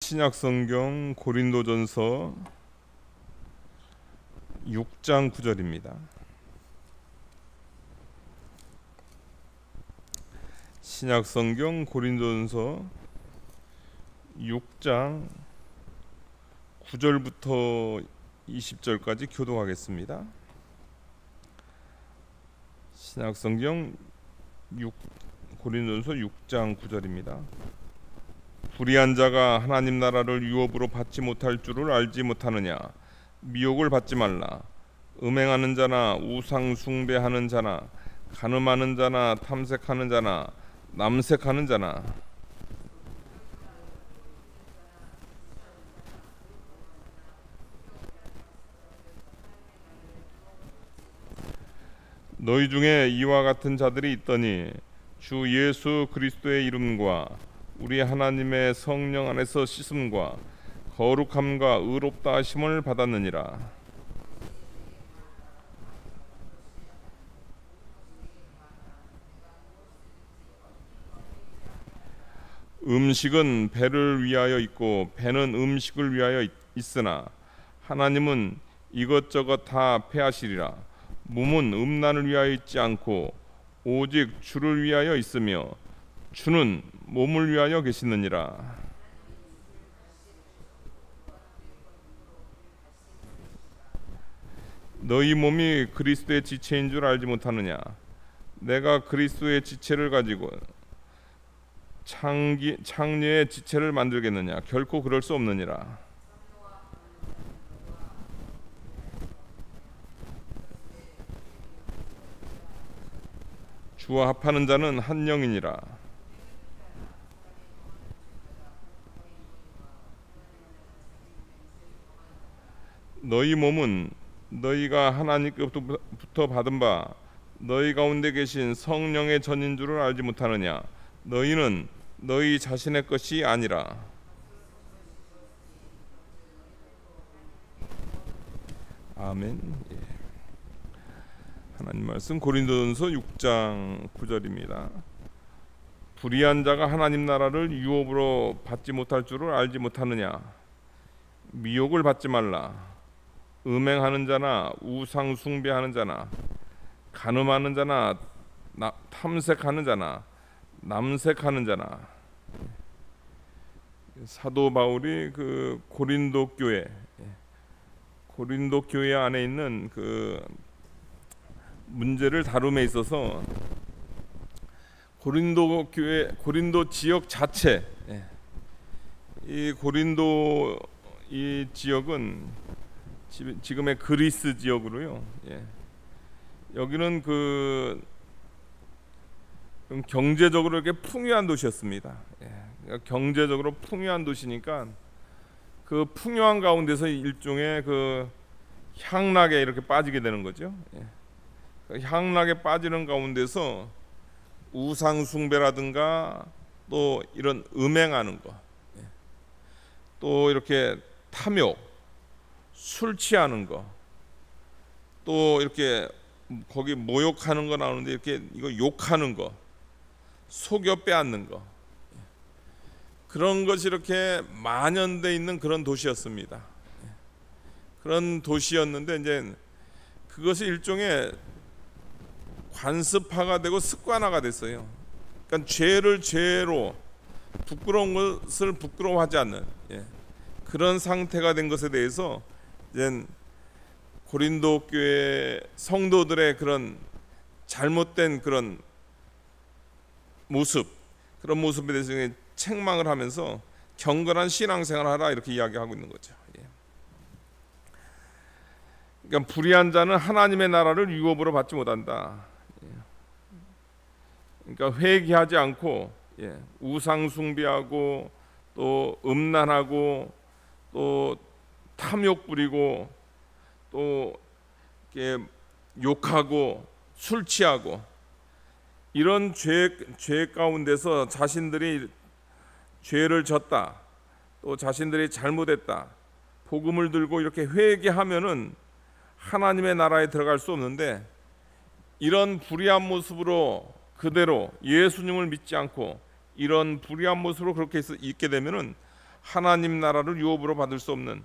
신약성경 고린도전서 6장 9절입니다. 신약성경 고린도전서 6장 9절부터 20절까지 교독하겠습니다. 신약성경 고린도전서 6장 9절입니다. 불의한 자가 하나님 나라를 유업으로 받지 못할 줄을 알지 못하느냐. 미혹을 받지 말라. 음행하는 자나 우상 숭배하는 자나 간음하는 자나 탐색하는 자나 남색하는 자나 너희 중에 이와 같은 자들이 있더니 주 예수 그리스도의 이름과 우리 하나님의 성령 안에서 씻음과 거룩함과 의롭다 하심을 받았느니라. 음식은 배를 위하여 있고 배는 음식을 위하여 있으나 하나님은 이것저것 다 패하시리라. 몸은 음란을 위하여 있지 않고 오직 주를 위하여 있으며 주는 몸을 위하여 계시느니라. 너희 몸이 그리스도의 지체인 줄 알지 못하느냐. 내가 그리스도의 지체를 가지고 창녀의 지체를 만들겠느냐. 결코 그럴 수 없느니라. 주와 합하는 자는 한 영이니라. 너희 몸은 너희가 하나님께로부터 받은 바 너희 가운데 계신 성령의 전인 줄을 알지 못하느냐. 너희는 너희 자신의 것이 아니라. 아멘. 하나님 말씀 고린도전서 6장 9절입니다. 불의한 자가 하나님 나라를 유업으로 받지 못할 줄을 알지 못하느냐. 미혹을 받지 말라. 음행하는 자나 우상 숭배하는 자나 간음하는 자나 탐색하는 자나 남색하는 자나. 사도 바울이 그 고린도 교회 안에 있는 그 문제를 다룸에 있어서 고린도 지역 자체, 이 고린도 이 지역은 지금의 그리스 지역으로요. 여기는 그 경제적으로 이렇게 풍요한 도시였습니다. 경제적으로 풍요한 도시니까 그 풍요한 가운데서 일종의 그 향락에 이렇게 빠지게 되는 거죠. 향락에 빠지는 가운데서 우상 숭배라든가 또 이런 음행하는 거, 또 이렇게 탐욕, 술 취하는 거, 또 이렇게 거기 모욕하는 거 나오는데 이렇게 이거 욕하는 거, 속여 빼앗는 거, 그런 것이 이렇게 만연돼 있는 그런 도시였습니다. 그런 도시였는데 이제 그것이 일종의 관습화가 되고 습관화가 됐어요. 그러니까 죄를 죄로, 부끄러운 것을 부끄러워하지 않는 그런 상태가 된 것에 대해서 이제 고린도 교회 성도들의 그런 잘못된 그런 모습, 그런 모습에 대해서 책망을 하면서 경건한 신앙생활을 하라 이렇게 이야기하고 있는 거죠. 그러니까 불의한 자는 하나님의 나라를 유업으로 받지 못한다. 그러니까 회개하지 않고 우상 숭배하고 또 음란하고 또 탐욕 부리고 또 이렇게 욕하고 술 취하고 이런 죄 가운데서 자신들이 죄를 졌다, 또 자신들이 잘못했다, 복음을 들고 이렇게 회개하면은 하나님의 나라에 들어갈 수 없는데, 이런 불의한 모습으로 그대로 예수님을 믿지 않고 이런 불의한 모습으로 그렇게 있게 되면은 하나님 나라를 유업으로 받을 수 없는,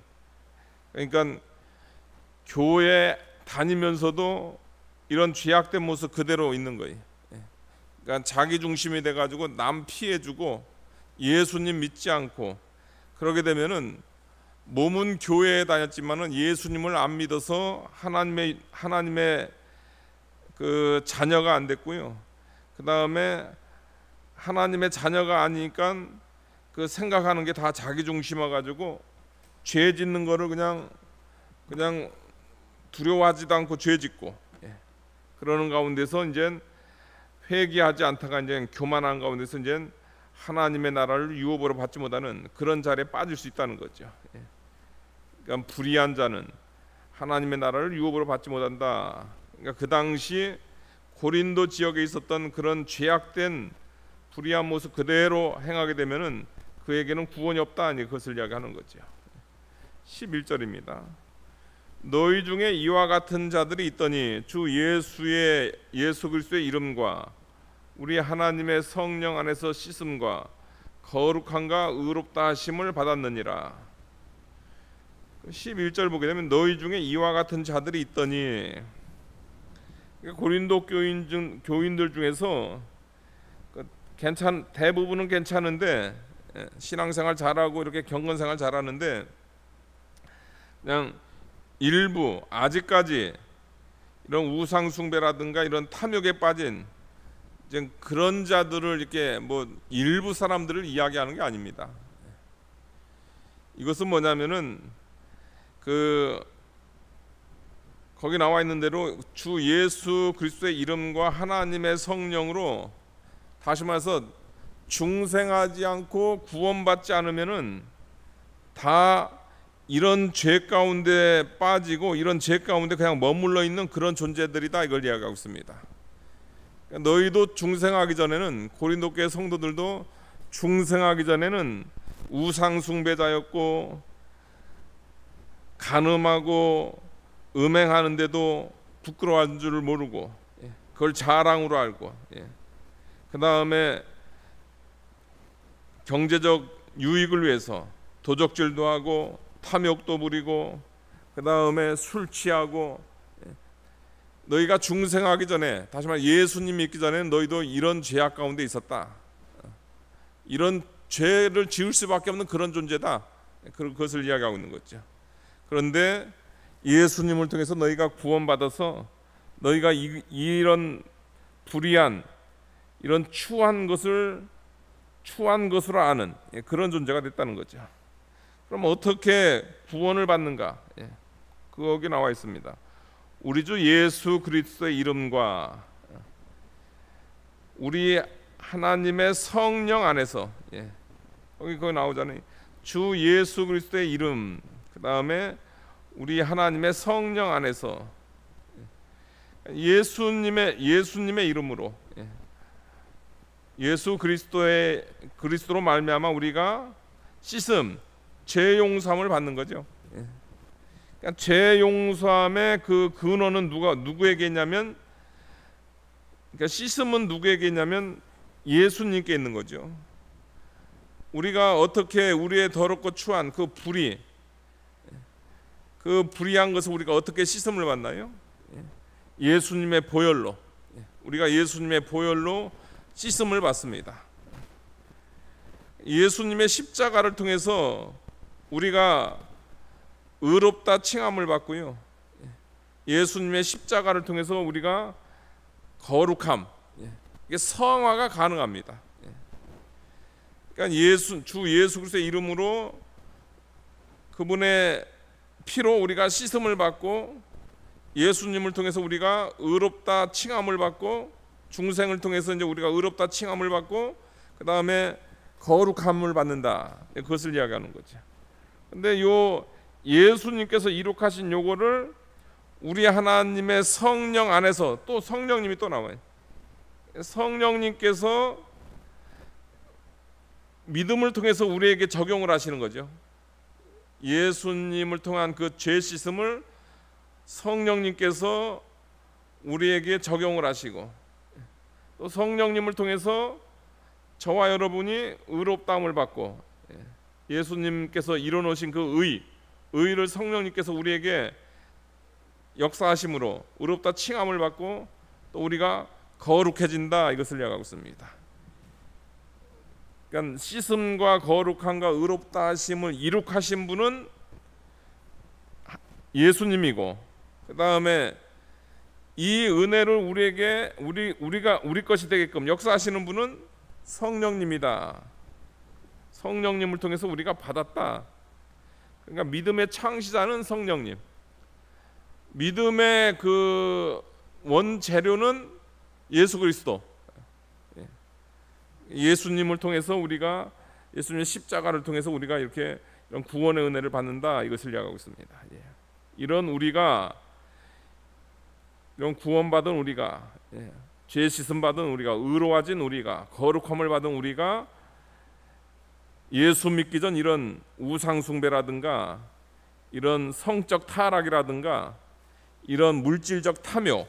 그러니까 교회 다니면서도 이런 죄악된 모습 그대로 있는 거예요. 그러니까 자기 중심이 돼가지고 남 피해주고 예수님 믿지 않고, 그러게 되면은 몸은 교회에 다녔지만은 예수님을 안 믿어서 하나님의 그 자녀가 안 됐고요. 그 다음에 하나님의 자녀가 아니니까 그 생각하는 게 다 자기 중심화 가지고 죄 짓는 거를 그냥 두려워하지도 않고 죄 짓고, 그러는 가운데서 이제 회개하지 않다가 이제 교만한 가운데서 이제 하나님의 나라를 유업으로 받지 못하는 그런 자리에 빠질 수 있다는 거죠. 그러니까 불의한 자는 하나님의 나라를 유업으로 받지 못한다. 그러니까 그 당시 고린도 지역에 있었던 그런 죄악된 불의한 모습 그대로 행하게 되면은 그에게는 구원이 없다, 아니 그것을 이야기하는 거죠. 11절입니다. 너희 중에 이와 같은 자들이 있더니 주 예수 그리스도의 이름과 우리 하나님의 성령 안에서 씻음과 거룩함과 의롭다 하심을 받았느니라. 11절 보게 되면 너희 중에 이와 같은 자들이 있더니, 고린도 교인들 중에서 대부분은 괜찮은데, 신앙생활 잘하고 이렇게 경건생활 잘하는데, 그냥 일부 아직까지 이런 우상 숭배라든가 이런 탐욕에 빠진 이제 그런 자들을 이렇게 뭐 일부 사람들을 이야기하는 게 아닙니다. 이것은 뭐냐면은 거기 나와 있는 대로 주 예수 그리스도의 이름과 하나님의 성령으로, 다시 말해서 중생하지 않고 구원받지 않으면은 다 이런 죄 가운데 빠지고 이런 죄 가운데 그냥 머물러 있는 그런 존재들이다, 이걸 이야기하고 있습니다. 그러니까 너희도 중생하기 전에는, 고린도 교회 성도들도 중생하기 전에는 우상 숭배자였고 간음하고 음행하는데도 부끄러워하는 줄을 모르고 그걸 자랑으로 알고, 그 다음에 경제적 유익을 위해서 도적질도 하고 탐욕도 부리고, 그 다음에 술 취하고, 너희가 중생하기 전에, 다시 말해 예수님 믿기 전에는 너희도 이런 죄악 가운데 있었다. 이런 죄를 지을 수밖에 없는 그런 존재다. 그것을 이야기하고 있는 거죠. 그런데 예수님을 통해서 너희가 구원받아서 너희가 이런 불의한, 이런 추한 것으로 아는 그런 존재가 됐다는 거죠. 그럼 어떻게 구원을 받는가? 거기 나와 있습니다. 우리 주 예수 그리스도의 이름과 우리 하나님의 성령 안에서, 거기 나오잖아요. 주 예수 그리스도의 이름, 그 다음에 우리 하나님의 성령 안에서, 예수님의 이름으로, 예수 그리스도로 말미암아 우리가 씻음, 죄 용서함을 받는 거죠. 그러니까 죄 용서함의 그 근원은 누구에게 있냐면, 그러니까 씻음은 누구에게 있냐면 예수님께 있는 거죠. 우리가 어떻게 우리의 더럽고 추한 그 불의한 것을 우리가 어떻게 씻음을 받나요? 예수님의 보혈로, 우리가 예수님의 보혈로 씻음을 받습니다. 예수님의 십자가를 통해서 우리가 의롭다 칭함을 받고요, 예수님의 십자가를 통해서 우리가 거룩함, 이게 성화가 가능합니다. 그러니까 주 예수 그리스도의 이름으로, 그분의 피로 우리가 씻음을 받고, 예수님을 통해서 우리가 의롭다 칭함을 받고, 중생을 통해서 이제 우리가 의롭다 칭함을 받고, 그 다음에 거룩함을 받는다. 그것을 이야기하는 거죠. 근데 요 예수님께서 이룩하신 요거를 우리 하나님의 성령 안에서, 또 성령님이 또 나와요. 성령님께서 믿음을 통해서 우리에게 적용을 하시는 거죠. 예수님을 통한 그 죄 씻음을 성령님께서 우리에게 적용을 하시고, 또 성령님을 통해서 저와 여러분이 의롭다함을 받고, 예수님께서 이뤄놓으신 그 의를 성령님께서 우리에게 역사하심으로 의롭다 칭함을 받고 또 우리가 거룩해진다, 이것을 이야기하고 있습니다. 그러니까 씻음과 거룩함과 의롭다 하심을 이룩하신 분은 예수님이고, 그 다음에 이 은혜를 우리에게 우리 것이 되게끔 역사하시는 분은 성령님이다. 성령님을 통해서 우리가 받았다. 그러니까 믿음의 창시자는 성령님, 믿음의 그 원재료는 예수 그리스도, 예수님을 통해서 우리가, 예수님의 십자가를 통해서 우리가 이렇게 이런 구원의 은혜를 받는다, 이것을 이야기하고 있습니다. 이런 우리가, 이런 구원받은 우리가, 죄 씻음 받은 우리가, 의로워진 우리가, 거룩함을 받은 우리가 예수 믿기 전 이런 우상 숭배라든가 이런 성적 타락이라든가 이런 물질적 탐욕,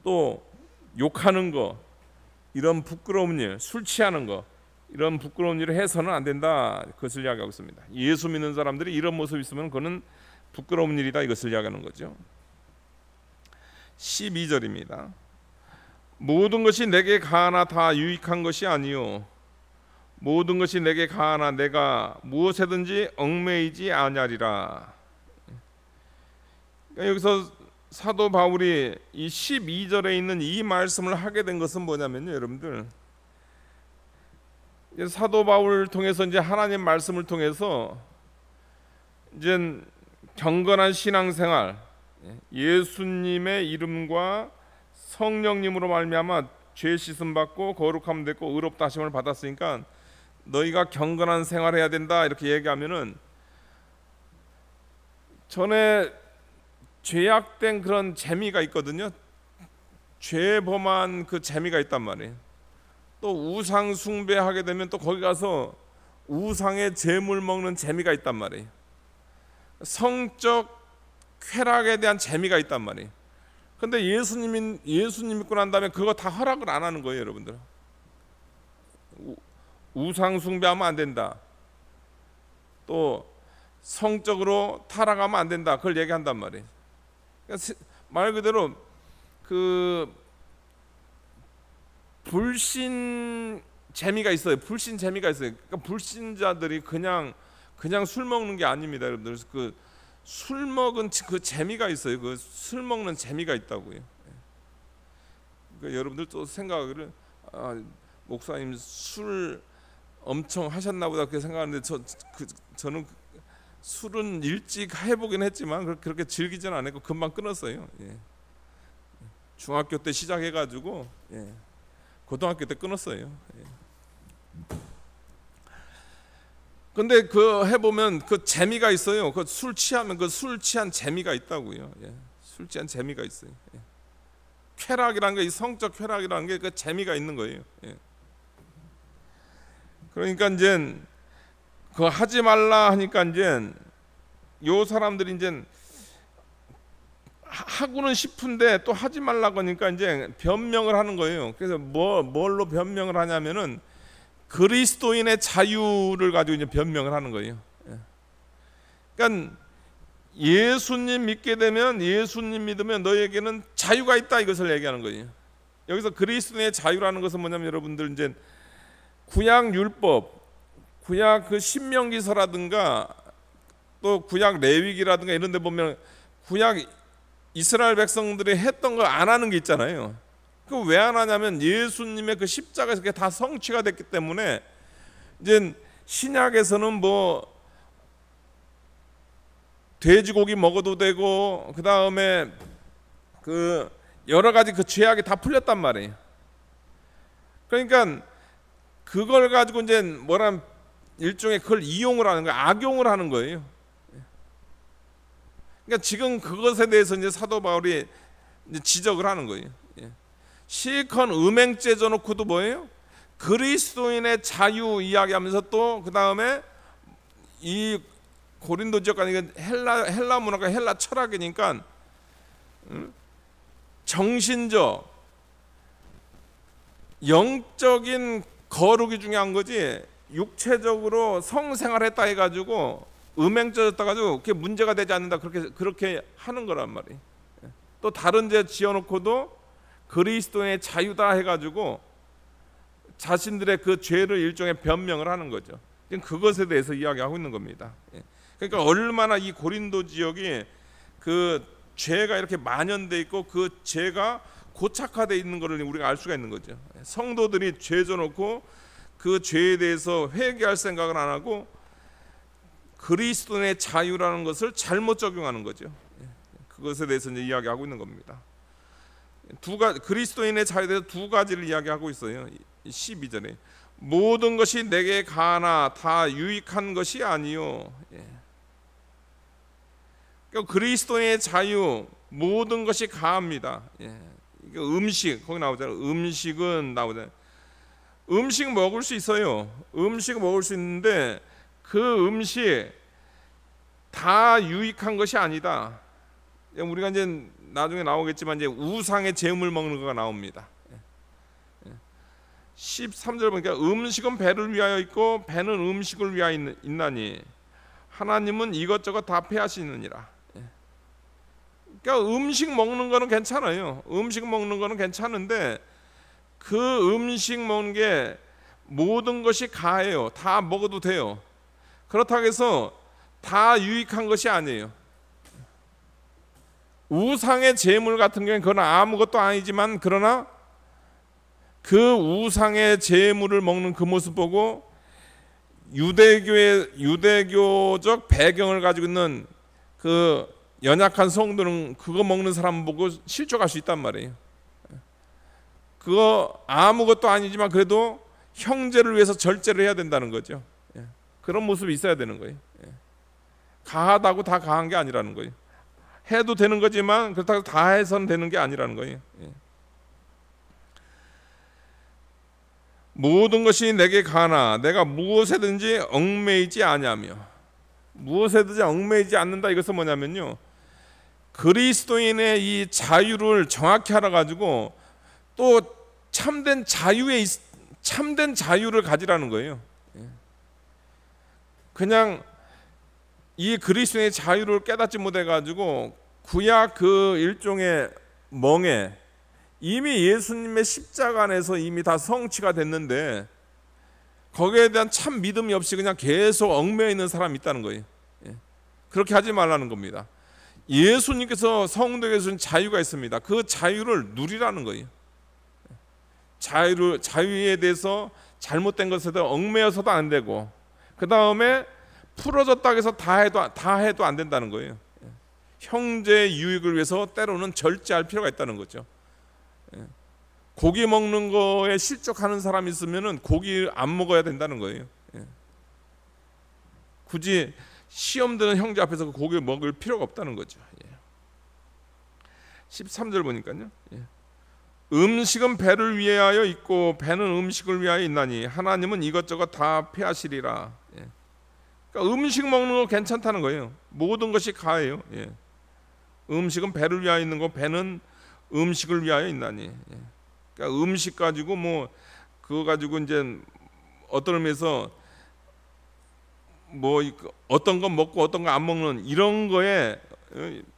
또 욕하는 거, 이런 부끄러운 일, 술 취하는 거, 이런 부끄러운 일을 해서는 안 된다, 그것을 이야기하고 있습니다. 예수 믿는 사람들이 이런 모습이 있으면 그거는 부끄러운 일이다, 이것을 이야기하는 거죠. 12절입니다. 모든 것이 내게 가하나 다 유익한 것이 아니요 모든 것이 내게 가하나 내가 무엇에든지 얽매이지 아니하리라. 그러니까 여기서 사도 바울이 이 12절에 있는 이 말씀을 하게 된 것은 뭐냐면요, 여러분들, 사도 바울을 통해서 이제 하나님 말씀을 통해서 이제 경건한 신앙생활, 예수님의 이름과 성령님으로 말미암아 죄 씻음 받고 거룩함 됐고 의롭다 하심을 받았으니까 너희가 경건한 생활해야 된다, 이렇게 얘기하면은 전에 죄악된 그런 재미가 있거든요. 죄범한 그 재미가 있단 말이에요. 또 우상 숭배하게 되면 또 거기 가서 우상의 재물 먹는 재미가 있단 말이에요. 성적 쾌락에 대한 재미가 있단 말이에요. 근데 예수님 믿고 난 다음에 그거 다 허락을 안 하는 거예요, 여러분들. 우상 숭배하면 안 된다, 또 성적으로 타락하면 안 된다, 그걸 얘기한단 말이에요. 그러니까 말 그대로 그 불신 재미가 있어요. 불신 재미가 있어요. 그러니까 불신자들이 그냥 술 먹는 게 아닙니다, 여러분들. 그 술 먹은 그 재미가 있어요. 그 술 먹는 재미가 있다고요. 그러니까 여러분들 또 생각을, 목사님 술 엄청 하셨나 보다 그렇게 생각하는데 저는 술은 일찍 해보긴 했지만 그렇게 즐기지는 않았고 금방 끊었어요. 중학교 때 시작해가지고 고등학교 때 끊었어요. 근데 그 해보면 그 재미가 있어요. 그 술 취하면 그 술 취한 재미가 있다고요. 술 취한 재미가 있어요. 쾌락이라는 게, 이 성적 쾌락이라는 게 그 재미가 있는 거예요. 그러니까 이제 그거 하지 말라 하니까 이제 요 사람들이 이제 하고는 싶은데 또 하지 말라고 하니까 이제 변명을 하는 거예요. 그래서 뭘로 변명을 하냐면은 그리스도인의 자유를 가지고 이제 변명을 하는 거예요. 그러니까 예수님 믿게 되면, 예수님 믿으면 너에게는 자유가 있다, 이것을 얘기하는 거예요. 여기서 그리스도인의 자유라는 것은 뭐냐면, 여러분들 이제 구약 율법, 구약 그 신명기서라든가 또 구약 레위기라든가 이런 데 보면 구약 이스라엘 백성들이 했던 거 안 하는 게 있잖아요. 그 왜 안 하냐면 예수님의 그 십자가에서 그게 다 성취가 됐기 때문에 이제 신약에서는 뭐 돼지고기 먹어도 되고 그 다음에 그 여러 가지 그 죄악이 다 풀렸단 말이에요. 그러니까 그걸 가지고 이제 뭐란 일종의 그걸 이용을 하는 거예요. 악용을 하는 거예요. 그러니까 지금 그것에 대해서 이제 사도 바울이 이제 지적을 하는 거예요. 실컷 음행죄 져놓고도 뭐예요? 그리스도인의 자유 이야기하면서 또 그 다음에 이 고린도 지역 아니면 헬라 문화가 헬라 철학이니까 정신적 영적인 거룩이 중요한 거지 육체적으로 성생활했다 해가지고 음행죄였다 가지고 그게 문제가 되지 않는다 그렇게 하는 거란 말이에요. 또 다른 죄 지어놓고도 그리스도의 자유다 해가지고 자신들의 그 죄를 일종의 변명을 하는 거죠. 지금 그것에 대해서 이야기하고 있는 겁니다. 그러니까 얼마나 이 고린도 지역이 그 죄가 이렇게 만연돼 있고 그 죄가 고착화되어 있는 것을 우리가 알 수가 있는 거죠. 성도들이 죄 져놓고 그 죄에 대해서 회개할 생각을 안 하고 그리스도의 자유라는 것을 잘못 적용하는 거죠. 그것에 대해서 이제 이야기하고 있는 겁니다. 그리스도인의 자유에 대해서 두 가지를 이야기하고 있어요. 12절에 모든 것이 내게 가하나 다 유익한 것이 아니요. 그러니까 그리스도의 자유 모든 것이 가합니다. 음식 거기 나오잖아요. 음식은 나오잖아요. 음식 먹을 수 있어요. 음식 먹을 수 있는데 그 음식 다 유익한 것이 아니다. 우리가 이제 나중에 나오겠지만 이제 우상의 제물 먹는 거가 나옵니다. 13절 보니까 음식은 배를 위하여 있고 배는 음식을 위하여 있나니 하나님은 이것저것 다 패하시느니라. 그러니까 음식 먹는 거는 괜찮아요. 음식 먹는 거는 괜찮은데 그 음식 먹는 게 모든 것이 가해요. 다 먹어도 돼요. 그렇다고 해서 다 유익한 것이 아니에요. 우상의 제물 같은 경우는 그건 아무것도 아니지만 그러나 그 우상의 제물을 먹는 그 모습 보고 유대교적 배경을 가지고 있는 그 연약한 성도는 그거 먹는 사람 보고 실족할 수 있단 말이에요. 그거 아무것도 아니지만 그래도 형제를 위해서 절제를 해야 된다는 거죠. 그런 모습이 있어야 되는 거예요. 가하다고 다 가한 게 아니라는 거예요. 해도 되는 거지만 그렇다고 다 해서는 되는 게 아니라는 거예요. 모든 것이 내게 가나 내가 무엇에든지 얽매이지 아니하며. 무엇에든지 얽매이지 않는다. 이것은 뭐냐면요, 그리스도인의 이 자유를 정확히 알아가지고 또 참된 자유를 가지라는 거예요. 그냥 이 그리스도의 자유를 깨닫지 못해가지고 구약 그 일종의 멍에 이미 예수님의 십자가 안에서 이미 다 성취가 됐는데 거기에 대한 참 믿음이 없이 그냥 계속 얽매여 있는 사람이 있다는 거예요. 그렇게 하지 말라는 겁니다. 예수님께서 성도에게 주신 자유가 있습니다. 그 자유를 누리라는 거예요. 자유에 대해서 잘못된 것에도 얽매여서도 안 되고 그 다음에 풀어졌다고 해서 다 해도 안 된다는 거예요. 형제의 유익을 위해서 때로는 절제할 필요가 있다는 거죠. 고기 먹는 거에 실족하는 사람이 있으면은 고기 안 먹어야 된다는 거예요. 굳이 시험 드는 형제 앞에서 그 고기를 먹을 필요가 없다는 거죠. 13절 보니까요. 음식은 배를 위하여 있고 배는 음식을 위하여 있나니 하나님은 이것저것 다 패하시리라. 그러니까 음식 먹는 거 괜찮다는 거예요. 모든 것이 가해요. 음식은 배를 위하여 있는 거, 배는 음식을 위하여 있나니. 그러니까 음식 가지고 뭐 그거 가지고 이제 어떤 의미에서 뭐 어떤 건 먹고 어떤 거 안 먹는 이런 거에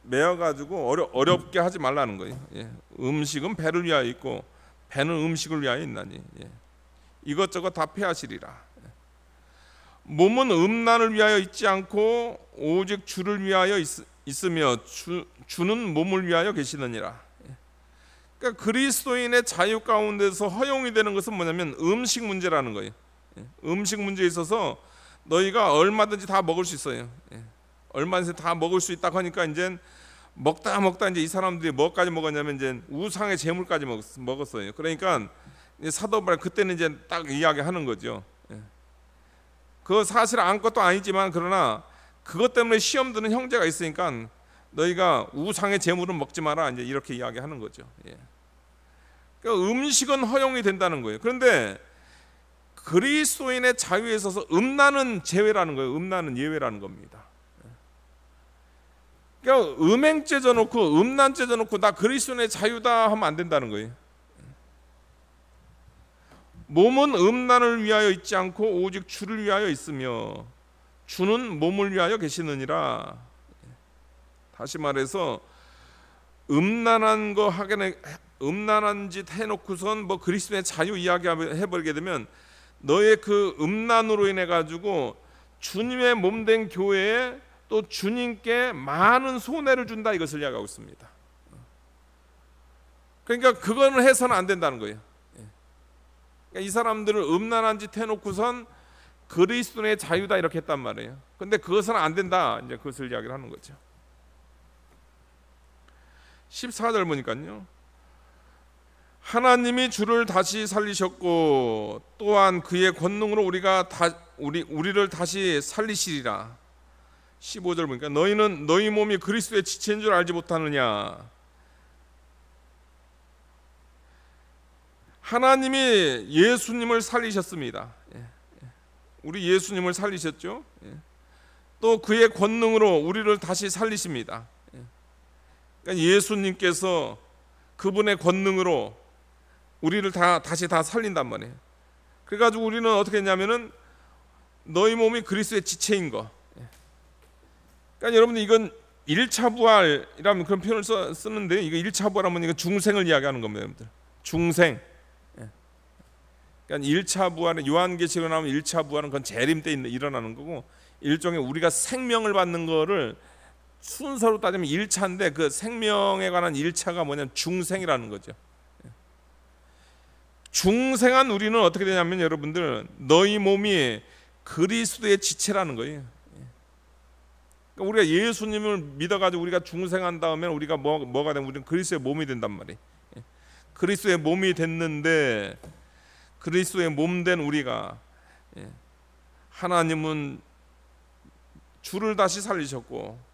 매여 가지고 어렵게 하지 말라는 거예요. 음식은 배를 위하여 있고 배는 음식을 위하여 있나니 이것저것 다 패하시리라. 몸은 음란을 위하여 있지 않고 오직 주를 위하여 있으며 주는 몸을 위하여 계시느니라. 그러니까 그리스도인의 자유 가운데서 허용이 되는 것은 뭐냐면 음식 문제라는 거예요. 음식 문제에 있어서 너희가 얼마든지 다 먹을 수 있어요. 얼마든지 다 먹을 수 있다고 하니까 이제 먹다 이제 이 사람들이 뭐까지 먹었냐면 이제 우상의 제물까지 먹었어요. 그러니까 사도 바울 그때는 이제 딱 이야기하는 거죠. 그 사실 아무것도 아니지만 그러나 그것 때문에 시험 드는 형제가 있으니까 너희가 우상의 제물은 먹지 마라 이제 이렇게 이야기하는 거죠. 그러니까 음식은 허용이 된다는 거예요. 그런데 그리스도인의 자유에 있어서 음란은 제외라는 거예요. 음란은 예외라는 겁니다. 그러니까 음행죄 져놓고 음란죄 져놓고 나 그리스도인의 자유다 하면 안 된다는 거예요. 몸은 음란을 위하여 있지 않고 오직 주를 위하여 있으며 주는 몸을 위하여 계시느니라. 다시 말해서 음란한 거 하게 음란한 짓 해놓고선 뭐 그리스도의 자유 이야기 해버리게 되면 너의 그 음란으로 인해 가지고 주님의 몸된 교회에 또 주님께 많은 손해를 준다, 이것을 이야기하고 있습니다. 그러니까 그거는 해서는 안 된다는 거예요. 그러니까 이 사람들을 음란한 짓 해놓고선 그리스도의 자유다 이렇게 했단 말이에요. 근데 그것은 안 된다, 이제 그것을 이야기를 하는 거죠. 14절 보니까요, 하나님이 주를 다시 살리셨고 또한 그의 권능으로 우리를 다시 살리시리라. 15절 보니까 너희는 너희 몸이 그리스도의 지체인 줄 알지 못하느냐. 하나님이 예수님을 살리셨습니다. 우리 예수님을 살리셨죠. 또 그의 권능으로 우리를 다시 살리십니다. 그러니까 예수님께서 그분의 권능으로 우리를 다시 살린단 말이에요. 그래가지고 우리는 어떻게 했냐면은 너희 몸이 그리스도의 지체인 거. 그러니까 여러분들 이건 1차 부활이라는 그런 표현을 쓰는데, 이거 1차 부활하면 이거 중생을 이야기하는 겁니다, 여러분들. 중생. 그러니까 1차 부활은 요한계시록에 나오면 1차 부활은 그건 재림 때 일어나는 거고, 일종의 우리가 생명을 받는 거를 순서로 따지면 1차인데 그 생명에 관한 1차가 뭐냐면 중생이라는 거죠. 중생한 우리는 어떻게 되냐면 여러분들, 너희 몸이 그리스도의 지체라는 거예요. 그러니까 우리가 예수님을 믿어가지고 우리가 중생한 다음에 우리가 뭐가 되면 우리는 그리스도의 몸이 된단 말이에요. 그리스도의 몸이 됐는데, 그리스도의 몸 된 우리가, 하나님은 주를 다시 살리셨고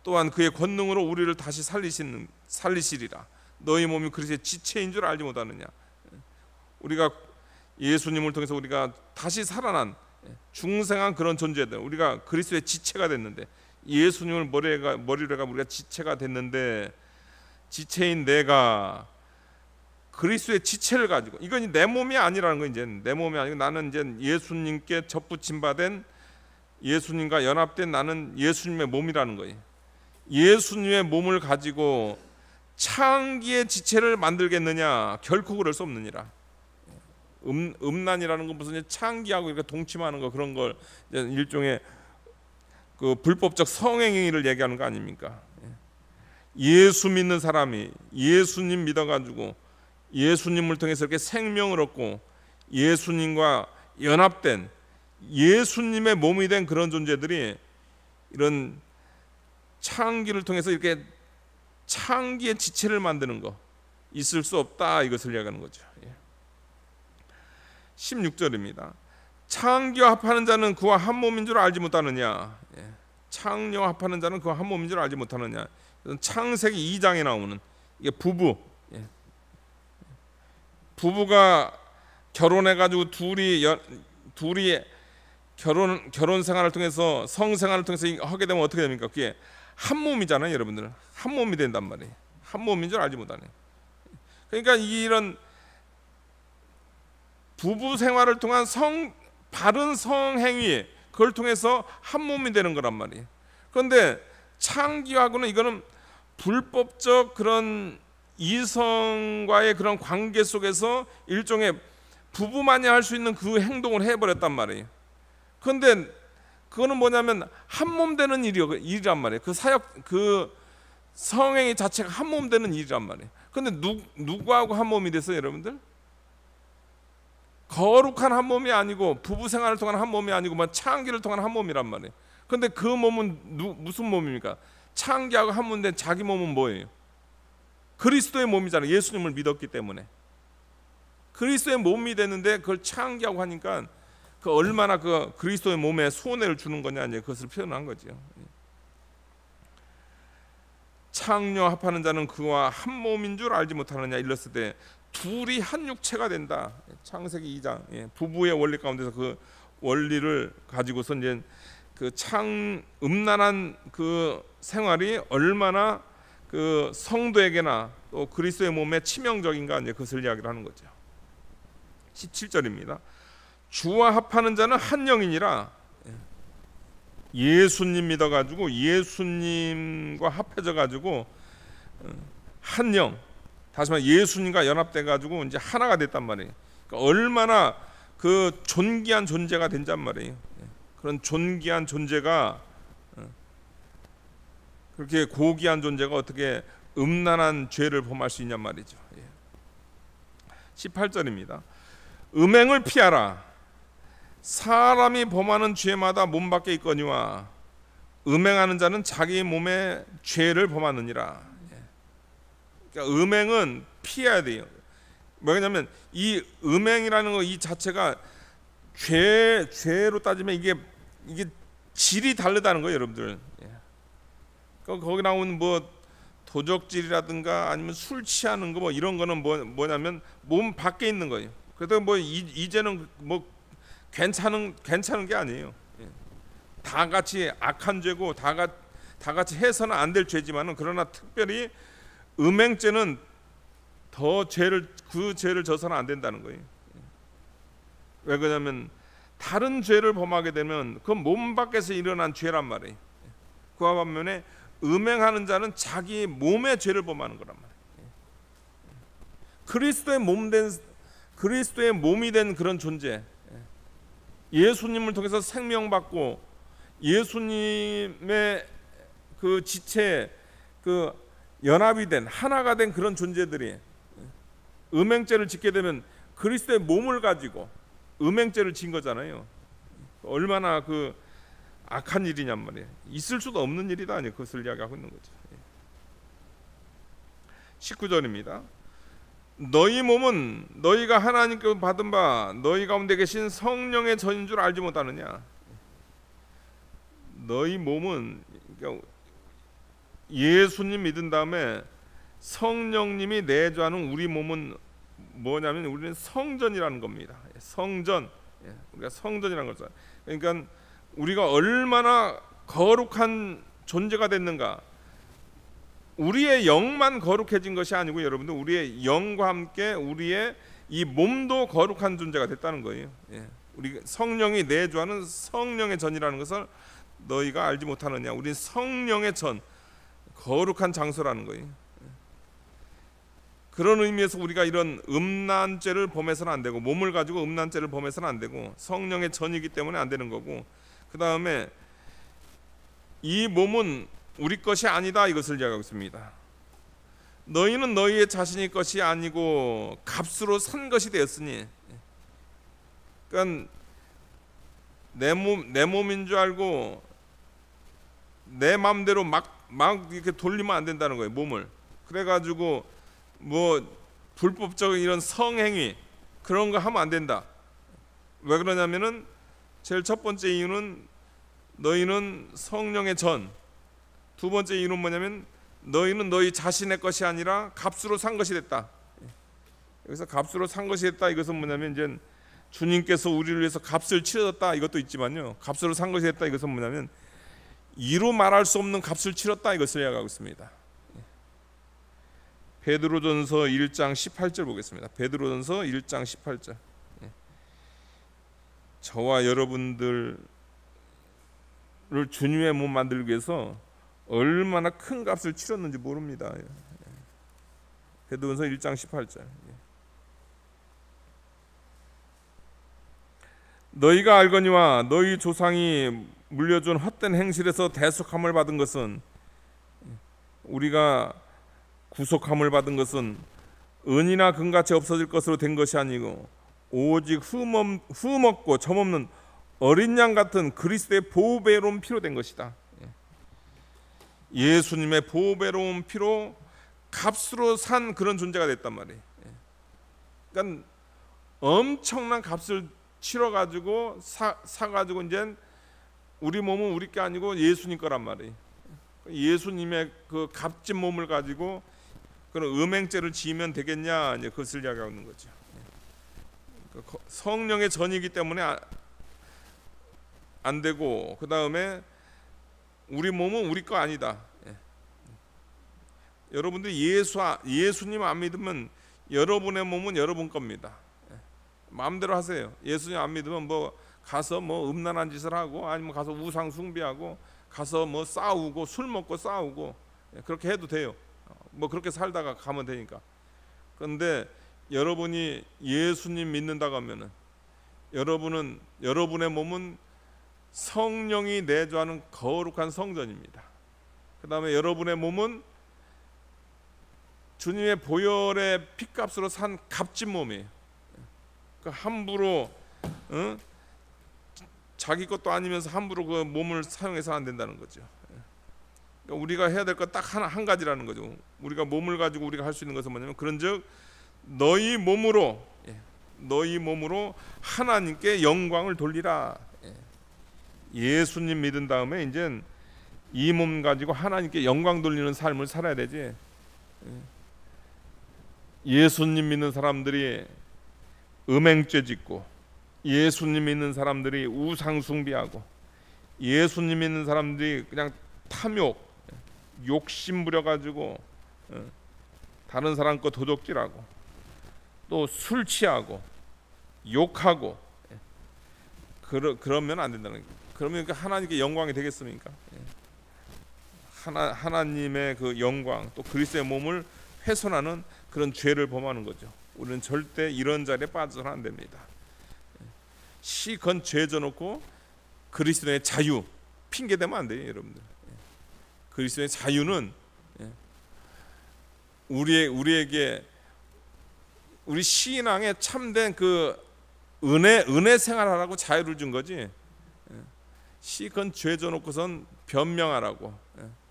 또한 그의 권능으로 우리를 다시 살리시리라. 너희 몸이 그리스도의 지체인 줄 알지 못하느냐. 우리가 예수님을 통해서 우리가 다시 살아난 중생한 그런 존재들, 우리가 그리스도의 지체가 됐는데, 예수님을 머리로 해가 우리가 지체가 됐는데, 지체인 내가 그리스도의 지체를 가지고, 이건 내 몸이 아니라는 거. 이제 내 몸이 아니고 나는 이제 예수님께 접붙임 받은, 예수님과 연합된 나는 예수님의 몸이라는 거예요. 예수님의 몸을 가지고 창기의 지체를 만들겠느냐? 결코 그럴 수 없느니라. 음란이라는 건 무슨 창기하고 이렇게 동침하는 거, 그런 걸 일종의 그 불법적 성행위를 얘기하는 거 아닙니까? 예수 믿는 사람이 예수님 믿어가지고 예수님을 통해서 이렇게 생명을 얻고 예수님과 연합된 예수님의 몸이 된 그런 존재들이 이런 창기를 통해서 이렇게 창기의 지체를 만드는 거 있을 수 없다, 이것을 이야기하는 거죠. 16절입니다. 창기와 합하는 자는 그와 한 몸인 줄 알지 못하느냐. 창녀와 합하는 자는 그와 한 몸인 줄 알지 못하느냐. 창세기 2장에 나오는 이게 부부가 결혼해가지고 둘이 결혼 생활을 통해서 성생활을 통해서 하게 되면 어떻게 됩니까? 그게 한 몸이잖아요, 여러분들. 한 몸이 된단 말이에요. 한 몸인 줄 알지 못하네. 그러니까 이런 부부 생활을 통한 바른 성행위, 그걸 통해서 한 몸이 되는 거란 말이에요. 그런데 창기하고는 이거는 불법적 그런 이성과의 그런 관계 속에서 일종의 부부만이 할 수 있는 그 행동을 해버렸단 말이에요. 그런데 그거는 뭐냐면 한 몸 되는 일이란 말이에요. 그 성행위 자체가 한 몸 되는 일이란 말이에요. 그런데 누구하고 한 몸이 됐어요, 여러분들? 거룩한 한 몸이 아니고, 부부 생활을 통한 한 몸이 아니고, 창기를 통한 한 몸이란 말이에요. 그런데 그 몸은 무슨 몸입니까? 창기하고 한 몸 된 자기 몸은 뭐예요? 그리스도의 몸이잖아요. 예수님을 믿었기 때문에 그리스도의 몸이 되는데 그걸 창기하고 하니까 그 얼마나 그 그리스도의 몸에 손해를 주는 거냐, 이제 그것을 표현한 거죠. 창녀 합하는 자는 그와 한 몸인 줄 알지 못하느냐. 일렀을 때 둘이 한 육체가 된다. 창세기 2장 부부의 원리 가운데서 그 원리를 가지고서 이제 그 음란한 그 생활이 얼마나 그 성도에게나 또 그리스도의 몸에 치명적인가, 이제 그것을 이야기를 하는 거죠. 17절입니다. 주와 합하는 자는 한 영이니라. 예수님 믿어가지고 예수님과 합해져가지고 한 영, 다시 말해 예수님과 연합돼가지고 이제 하나가 됐단 말이에요. 그러니까 얼마나 그 존귀한 존재가 된단 말이에요. 그런 존귀한 존재가, 그렇게 고귀한 존재가 어떻게 음란한 죄를 범할 수 있냔 말이죠. 18절입니다. 음행을 피하라. 사람이 범하는 죄마다 몸 밖에 있거니와 음행하는 자는 자기 몸의 죄를 범하느니라. 그러니까 음행은 피해야 돼요. 뭐냐면 이 음행이라는 거 이 자체가 죄로 따지면 이게 질이 다르다는 거예요, 여러분들. 그러니까 거기 나오는 뭐 도적질이라든가 아니면 술 취하는 거 뭐 이런 거는 뭐냐면 몸 밖에 있는 거예요. 그래도 뭐 이제는 뭐 괜찮은 게 아니에요. 다 같이 악한 죄고 다 같이 해서는 안 될 죄지만은, 그러나 특별히 음행죄는 더 그 죄를 져서는 안 된다는 거예요. 왜 그러냐면 다른 죄를 범하게 되면 그건 몸 밖에서 일어난 죄란 말이에요. 그와 반면에 음행하는 자는 자기 몸의 죄를 범하는 거란 말이에요. 그리스도의 몸이 된 그런 존재, 예수님을 통해서 생명받고 예수님의 그 지체에 그 연합이 된, 하나가 된 그런 존재들이 음행죄를 짓게 되면 그리스도의 몸을 가지고 음행죄를 진 거잖아요. 얼마나 그 악한 일이냔 말이에요. 있을 수도 없는 일이다, 아니 그것을 이야기하고 있는 거죠. 19절입니다. 너희 몸은 너희가 하나님께 받은 바 너희 가운데 계신 성령의 전인 줄 알지 못하느냐. 너희 몸은, 그러니까 예수님 믿은 다음에 성령님이 내주하는 우리 몸은 뭐냐면 우리는 성전이라는 겁니다. 성전, 우리가 성전이라는 거죠. 그러니까 우리가 얼마나 거룩한 존재가 됐는가. 우리의 영만 거룩해진 것이 아니고 여러분들, 우리의 영과 함께 우리의 이 몸도 거룩한 존재가 됐다는 거예요. 우리 성령이 내주하는 성령의 전이라는 것을 너희가 알지 못하느냐. 우리 성령의 전, 거룩한 장소라는 거예요. 그런 의미에서 우리가 이런 음란죄를 범해서는 안 되고, 몸을 가지고 음란죄를 범해서는 안 되고, 성령의 전이기 때문에 안 되는 거고, 그 다음에 이 몸은 우리 것이 아니다, 이것을 이야기하고 있습니다. 너희는 너희의 자신의 것이 아니고 값으로 산 것이 되었으니. 그러니까 내 몸인 줄 알고 내 마음대로 막 이렇게 돌리면 안 된다는 거예요, 몸을. 그래가지고 뭐 불법적인 이런 성행위 그런 거 하면 안 된다. 왜 그러냐면은 제일 첫 번째 이유는 너희는 성령의 전, 두 번째 이유는 뭐냐면 너희는 너희 자신의 것이 아니라 값으로 산 것이 됐다. 여기서 값으로 산 것이 됐다, 이것은 뭐냐면 이제 주님께서 우리를 위해서 값을 치렀다, 이것도 있지만요, 값으로 산 것이 됐다, 이것은 뭐냐면 이루 말할 수 없는 값을 치렀다, 이것을 이야기하고 있습니다. 베드로전서 1장 18절 보겠습니다. 베드로전서 1장 18절. 저와 여러분들을 주님의 몸 만들기 위해서 얼마나 큰 값을 치렀는지 모릅니다. 베드로전서 1장 18절. 너희가 알거니와 너희 조상이 물려준 헛된 행실에서 대속함을 받은 것은, 우리가 구속함을 받은 것은 은이나 금같이 없어질 것으로 된 것이 아니고 오직 흠없고 점없는 어린 양 같은 그리스도의 보배로운 피로 된 것이다. 예수님의 보배로운 피로 값으로 산 그런 존재가 됐단 말이에요. 그러니까 엄청난 값을 치러가지고 사가지고 이제 우리 몸은 우리 게 아니고 예수님 거란 말이에요. 예수님의 그 값진 몸을 가지고 그런 음행죄를 지으면 되겠냐, 이제 그것을 이야기하고 있는 거죠. 성령의 전이기 때문에 안 되고, 그 다음에 우리 몸은 우리 거 아니다. 여러분들 예수님 안 믿으면 여러분의 몸은 여러분 겁니다. 마음대로 하세요. 예수님 안 믿으면 뭐 가서 뭐 음란한 짓을 하고, 아니면 가서 우상 숭배하고, 가서 뭐 싸우고, 술 먹고 싸우고, 그렇게 해도 돼요. 뭐 그렇게 살다가 가면 되니까. 그런데 여러분이 예수님 믿는다고 하면은 여러분의 몸은 성령이 내주하는 거룩한 성전입니다. 그 다음에 여러분의 몸은 주님의 보혈의 피값으로 산 값진 몸이에요. 함부로 자기 것도 아니면서 함부로 그 몸을 사용해서 안 된다는 거죠. 그러니까 우리가 해야 될 것 딱 한 가지라는 거죠. 우리가 몸을 가지고 우리가 할 수 있는 것은 뭐냐면, 그런즉 너희 몸으로 하나님께 영광을 돌리라. 예수님 믿은 다음에 이제 이 몸 가지고 하나님께 영광 돌리는 삶을 살아야 되지. 예수님 믿는 사람들이 음행죄 짓고, 예수님 믿는 사람들이 우상 숭배하고, 예수님 믿는 사람들이 그냥 탐욕, 욕심 부려가지고 다른 사람 거 도적질하고, 또 술 취하고 욕하고, 그러면 안 된다는 거예요. 그러면 하나님께 영광이 되겠습니까? 하나님의 그 영광, 또 그리스도의 몸을 훼손하는 그런 죄를 범하는 거죠. 우리는 절대 이런 자리에 빠져서는 안 됩니다. 시건 죄 져놓고 그리스도의 자유 핑계 대면 안 돼요, 여러분들. 그리스도의 자유는 우리에게 우리 신앙에 참된 그 은혜 생활하라고 자유를 준 거지. 시건 죄 져놓고선 변명하라고,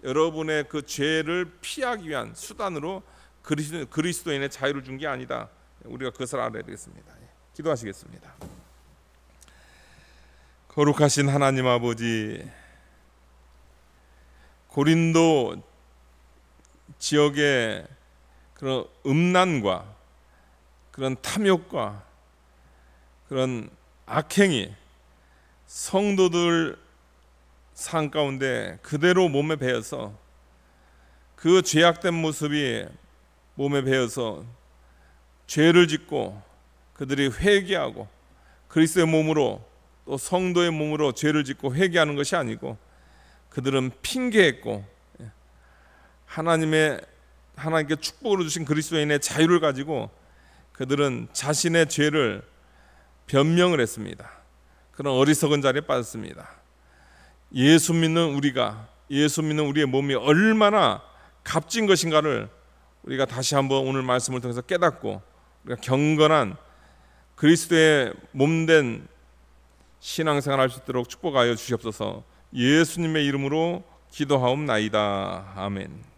여러분의 그 죄를 피하기 위한 수단으로 그리스도인의 자유를 준 게 아니다. 우리가 그것을 알아야 되겠습니다. 기도하시겠습니다. 거룩하신 하나님 아버지, 고린도 지역의 그런 음란과 그런 탐욕과 그런 악행이 성도들 삶 가운데 그대로 몸에 배어서, 그 죄악된 모습이 몸에 배어서 죄를 짓고 그들이 회개하고 그리스도의 몸으로, 또 성도의 몸으로 죄를 짓고 회개하는 것이 아니고, 그들은 핑계했고 하나님께 축복으로 주신 그리스도인의 자유를 가지고 그들은 자신의 죄를 변명을 했습니다. 그런 어리석은 자리에 빠졌습니다. 예수 믿는 우리의 몸이 얼마나 값진 것인가를 우리가 다시 한번 오늘 말씀을 통해서 깨닫고, 우리가 경건한 그리스도의 몸된 신앙생활 할 수 있도록 축복하여 주시옵소서. 예수님의 이름으로 기도하옵나이다. 아멘.